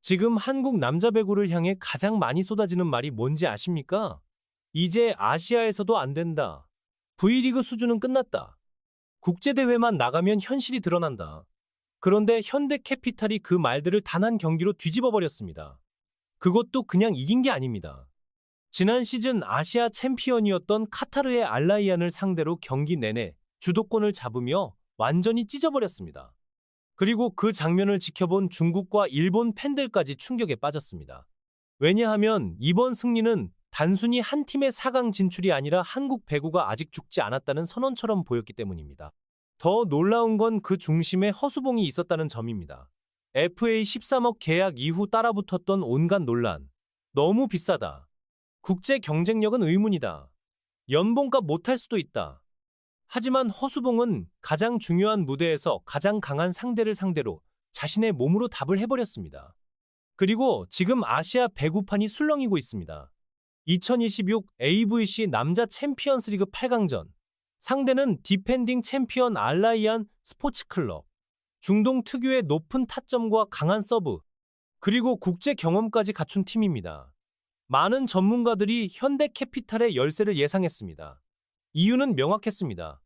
지금 한국 남자 배구를 향해 가장 많이 쏟아지는 말이 뭔지 아십니까? 이제 아시아에서도 안 된다. V리그 수준은 끝났다. 국제대회만 나가면 현실이 드러난다. 그런데 현대캐피탈이 그 말들을 단 한 경기로 뒤집어 버렸습니다. 그것도 그냥 이긴 게 아닙니다. 지난 시즌 아시아 챔피언이었던 카타르의 알라이안을 상대로 경기 내내 주도권을 잡으며 완전히 찢어버렸습니다. 그리고 그 장면을 지켜본 중국과 일본 팬들까지 충격에 빠졌습니다. 왜냐하면 이번 승리는 단순히 한 팀의 4강 진출이 아니라 한국 배구가 아직 죽지 않았다는 선언처럼 보였기 때문입니다. 더 놀라운 건 그 중심에 허수봉이 있었다는 점입니다. FA 13억 계약 이후 따라붙었던 온갖 논란. 너무 비싸다. 국제 경쟁력은 의문이다. 연봉값 못할 수도 있다. 하지만 허수봉은 가장 중요한 무대에서 가장 강한 상대를 상대로 자신의 몸으로 답을 해버렸습니다. 그리고 지금 아시아 배구판이 술렁이고 있습니다. 2026 AVC 남자 챔피언스리그 8강전. 상대는 디펜딩 챔피언 알라이안 스포츠클럽. 중동 특유의 높은 타점과 강한 서브, 그리고 국제 경험까지 갖춘 팀입니다. 많은 전문가들이 현대캐피탈의 열세를 예상했습니다. 이유는 명확했습니다.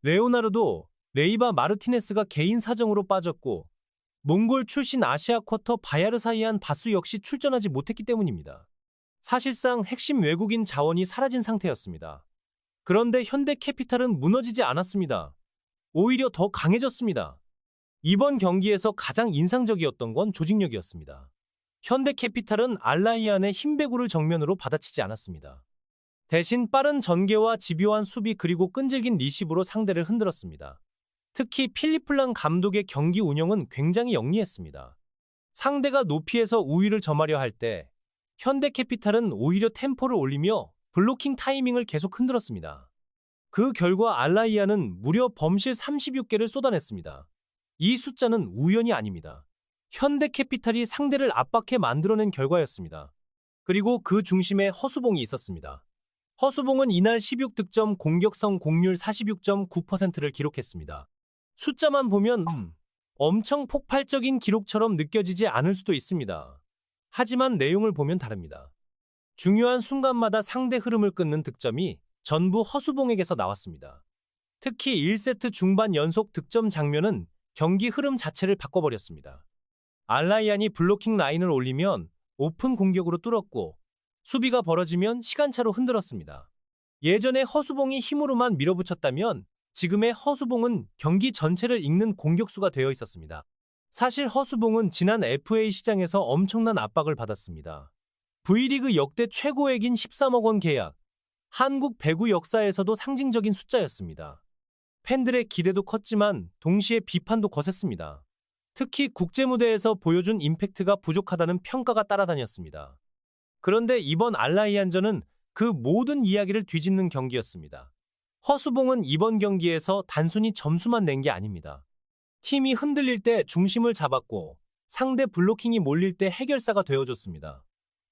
레오나르도, 레이바 마르티네스가 개인 사정으로 빠졌고 몽골 출신 아시아 쿼터 바야르사이안 바수 역시 출전하지 못했기 때문입니다. 사실상 핵심 외국인 자원이 사라진 상태였습니다. 그런데 현대캐피탈은 무너지지 않았습니다. 오히려 더 강해졌습니다. 이번 경기에서 가장 인상적이었던 건 조직력이었습니다. 현대캐피탈은 알라이안의 흰배구를 정면으로 받아치지 않았습니다. 대신 빠른 전개와 집요한 수비 그리고 끈질긴 리시브로 상대를 흔들었습니다. 특히 필리플랑 감독의 경기 운영은 굉장히 영리했습니다. 상대가 높이에서 우위를 점하려 할 때 현대캐피탈은 오히려 템포를 올리며 블로킹 타이밍을 계속 흔들었습니다. 그 결과 알라이안은 무려 범실 36개를 쏟아냈습니다. 이 숫자는 우연이 아닙니다. 현대캐피탈이 상대를 압박해 만들어낸 결과였습니다. 그리고 그 중심에 허수봉이 있었습니다. 허수봉은 이날 16득점 공격성 공률 46.9%를 기록했습니다. 숫자만 보면 엄청 폭발적인 기록처럼 느껴지지 않을 수도 있습니다. 하지만 내용을 보면 다릅니다. 중요한 순간마다 상대 흐름을 끊는 득점이 전부 허수봉에게서 나왔습니다. 특히 1세트 중반 연속 득점 장면은 경기 흐름 자체를 바꿔버렸습니다. 알라이안이 블로킹 라인을 올리면 오픈 공격으로 뚫었고 수비가 벌어지면 시간차로 흔들었습니다. 예전에 허수봉이 힘으로만 밀어붙였다면 지금의 허수봉은 경기 전체를 읽는 공격수가 되어 있었습니다. 사실 허수봉은 지난 FA 시장에서 엄청난 압박을 받았습니다. V리그 역대 최고액인 13억 원 계약, 한국 배구 역사에서도 상징적인 숫자였습니다. 팬들의 기대도 컸지만 동시에 비판도 거셌습니다. 특히 국제무대에서 보여준 임팩트가 부족하다는 평가가 따라다녔습니다. 그런데 이번 알라이안전은 그 모든 이야기를 뒤집는 경기였습니다. 허수봉은 이번 경기에서 단순히 점수만 낸 게 아닙니다. 팀이 흔들릴 때 중심을 잡았고 상대 블로킹이 몰릴 때 해결사가 되어줬습니다.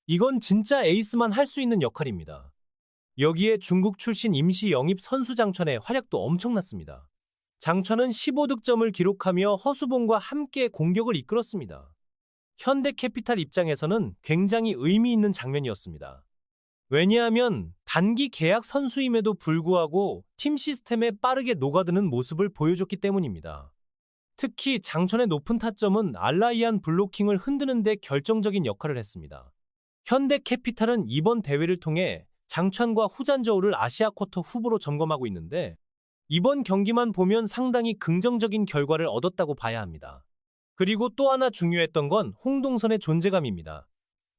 이건 진짜 에이스만 할 수 있는 역할입니다. 여기에 중국 출신 임시 영입 선수 장천의 활약도 엄청났습니다. 장천은 15득점을 기록하며 허수봉과 함께 공격을 이끌었습니다. 현대캐피탈 입장에서는 굉장히 의미 있는 장면이었습니다. 왜냐하면 단기 계약 선수임에도 불구하고 팀 시스템에 빠르게 녹아드는 모습을 보여줬기 때문입니다. 특히 장천의 높은 타점은 알라이안 블로킹을 흔드는 데 결정적인 역할을 했습니다. 현대캐피탈은 이번 대회를 통해 장천과 후잔저우를 아시아 쿼터 후보로 점검하고 있는데 이번 경기만 보면 상당히 긍정적인 결과를 얻었다고 봐야 합니다. 그리고 또 하나 중요했던 건 홍동선의 존재감입니다.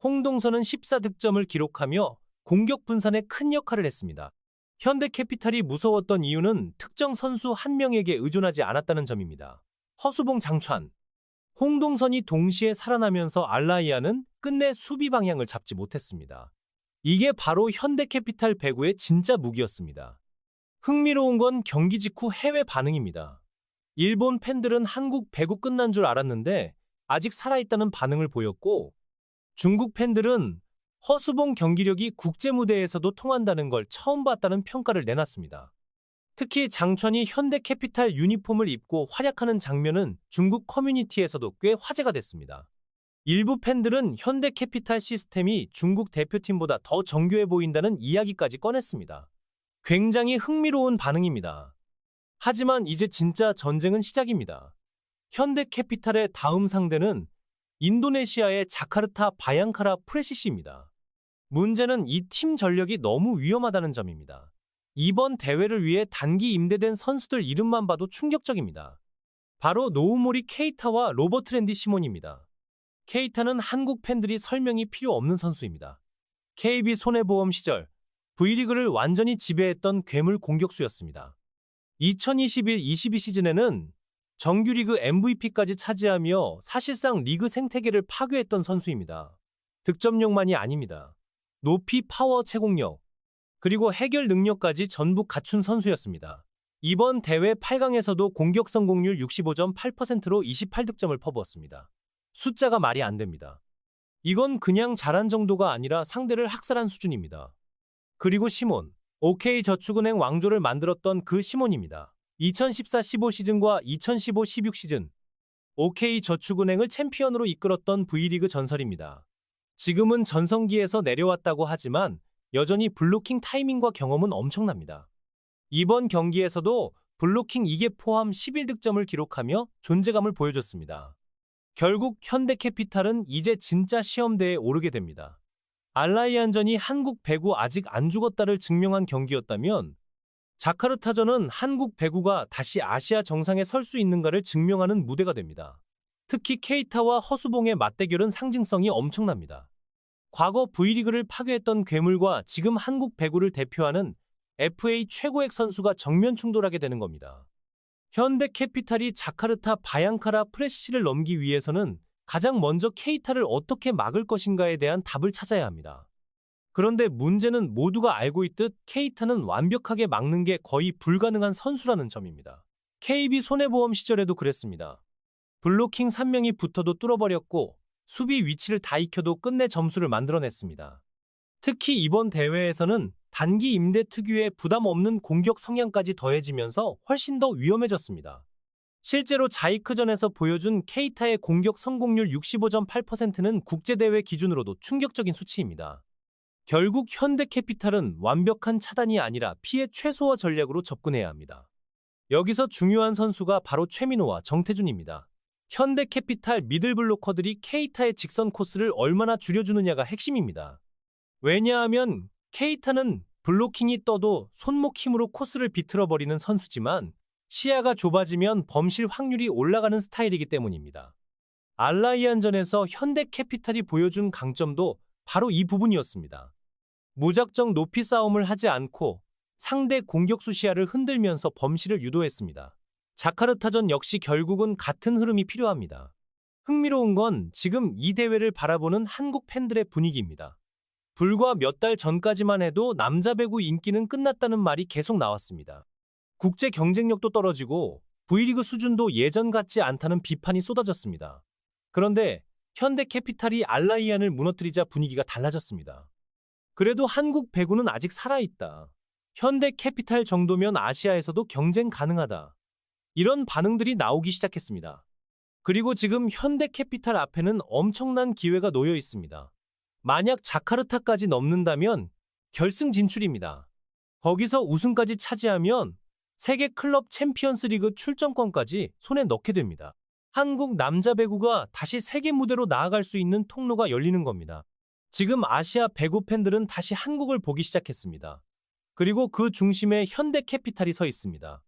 홍동선은 14득점을 기록하며 공격 분산에 큰 역할을 했습니다. 현대캐피탈이 무서웠던 이유는 특정 선수 한 명에게 의존하지 않았다는 점입니다. 허수봉 장천, 홍동선이 동시에 살아나면서 알라이안은 끝내 수비 방향을 잡지 못했습니다. 이게 바로 현대캐피탈 배구의 진짜 무기였습니다. 흥미로운 건 경기 직후 해외 반응입니다. 일본 팬들은 한국 배구 끝난 줄 알았는데 아직 살아있다는 반응을 보였고 중국 팬들은 허수봉 경기력이 국제무대에서도 통한다는 걸 처음 봤다는 평가를 내놨습니다. 특히 장천이 현대캐피탈 유니폼을 입고 활약하는 장면은 중국 커뮤니티에서도 꽤 화제가 됐습니다. 일부 팬들은 현대캐피탈 시스템이 중국 대표팀보다 더 정교해 보인다는 이야기까지 꺼냈습니다. 굉장히 흥미로운 반응입니다. 하지만 이제 진짜 전쟁은 시작입니다. 현대캐피탈의 다음 상대는 인도네시아의 자카르타 바양카라 프레시시입니다. 문제는 이 팀 전력이 너무 위험하다는 점입니다. 이번 대회를 위해 단기 임대된 선수들 이름만 봐도 충격적입니다. 바로 노우모리 케이타와 로버트 랜디 시몬입니다. 케이타는 한국 팬들이 설명이 필요 없는 선수입니다. KB 손해보험 시절 V리그를 완전히 지배했던 괴물 공격수였습니다. 2021-22 시즌에는 정규리그 MVP까지 차지하며 사실상 리그 생태계를 파괴했던 선수입니다. 득점력만이 아닙니다. 높이 파워 제공력, 그리고 해결 능력까지 전부 갖춘 선수였습니다. 이번 대회 8강에서도 공격 성공률 65.8%로 28득점을 퍼부었습니다. 숫자가 말이 안 됩니다. 이건 그냥 잘한 정도가 아니라 상대를 학살한 수준입니다. 그리고 시몬, OK저축은행 왕조를 만들었던 그 시몬입니다. 2014-15 시즌과 2015-16 시즌 OK저축은행을 챔피언으로 이끌었던 V리그 전설입니다. 지금은 전성기에서 내려왔다고 하지만 여전히 블로킹 타이밍과 경험은 엄청납니다. 이번 경기에서도 블로킹 2개 포함 11득점을 기록하며 존재감을 보여줬습니다. 결국 현대캐피탈은 이제 진짜 시험대에 오르게 됩니다. 알라이안전이 한국 배구 아직 안 죽었다를 증명한 경기였다면 자카르타전은 한국 배구가 다시 아시아 정상에 설 수 있는가를 증명하는 무대가 됩니다. 특히 케이타와 허수봉의 맞대결은 상징성이 엄청납니다. 과거 V리그를 파괴했던 괴물과 지금 한국 배구를 대표하는 FA 최고액 선수가 정면 충돌하게 되는 겁니다. 현대캐피탈이 자카르타 바양카라 프레시를 넘기 위해서는 가장 먼저 케이타를 어떻게 막을 것인가에 대한 답을 찾아야 합니다. 그런데 문제는 모두가 알고 있듯 케이타는 완벽하게 막는 게 거의 불가능한 선수라는 점입니다. KB 손해보험 시절에도 그랬습니다. 블로킹 3명이 붙어도 뚫어버렸고 수비 위치를 다 익혀도 끝내 점수를 만들어냈습니다. 특히 이번 대회에서는 단기 임대 특유의 부담 없는 공격 성향까지 더해지면서 훨씬 더 위험해졌습니다. 실제로 자이크전에서 보여준 케이타의 공격 성공률 65.8%는 국제대회 기준으로도 충격적인 수치입니다. 결국 현대캐피탈은 완벽한 차단이 아니라 피해 최소화 전략으로 접근해야 합니다. 여기서 중요한 선수가 바로 최민호와 정태준입니다. 현대캐피탈 미들블로커들이 케이타의 직선 코스를 얼마나 줄여주느냐가 핵심입니다. 왜냐하면 케이타는 블로킹이 떠도 손목 힘으로 코스를 비틀어버리는 선수지만 시야가 좁아지면 범실 확률이 올라가는 스타일이기 때문입니다. 알라이안전에서 현대캐피탈이 보여준 강점도 바로 이 부분이었습니다. 무작정 높이 싸움을 하지 않고 상대 공격수 시야를 흔들면서 범실을 유도했습니다. 자카르타전 역시 결국은 같은 흐름이 필요합니다. 흥미로운 건 지금 이 대회를 바라보는 한국 팬들의 분위기입니다. 불과 몇 달 전까지만 해도 남자 배구 인기는 끝났다는 말이 계속 나왔습니다. 국제 경쟁력도 떨어지고 V리그 수준도 예전 같지 않다는 비판이 쏟아졌습니다. 그런데 현대캐피탈이 알라이안을 무너뜨리자 분위기가 달라졌습니다. 그래도 한국 배구는 아직 살아있다. 현대캐피탈 정도면 아시아에서도 경쟁 가능하다. 이런 반응들이 나오기 시작했습니다. 그리고 지금 현대캐피탈 앞에는 엄청난 기회가 놓여 있습니다. 만약 자카르타까지 넘는다면 결승 진출입니다. 거기서 우승까지 차지하면 세계 클럽 챔피언스 리그 출전권까지 손에 넣게 됩니다. 한국 남자 배구가 다시 세계 무대로 나아갈 수 있는 통로가 열리는 겁니다. 지금 아시아 배구 팬들은 다시 한국을 보기 시작했습니다. 그리고 그 중심에 현대캐피탈이 서 있습니다.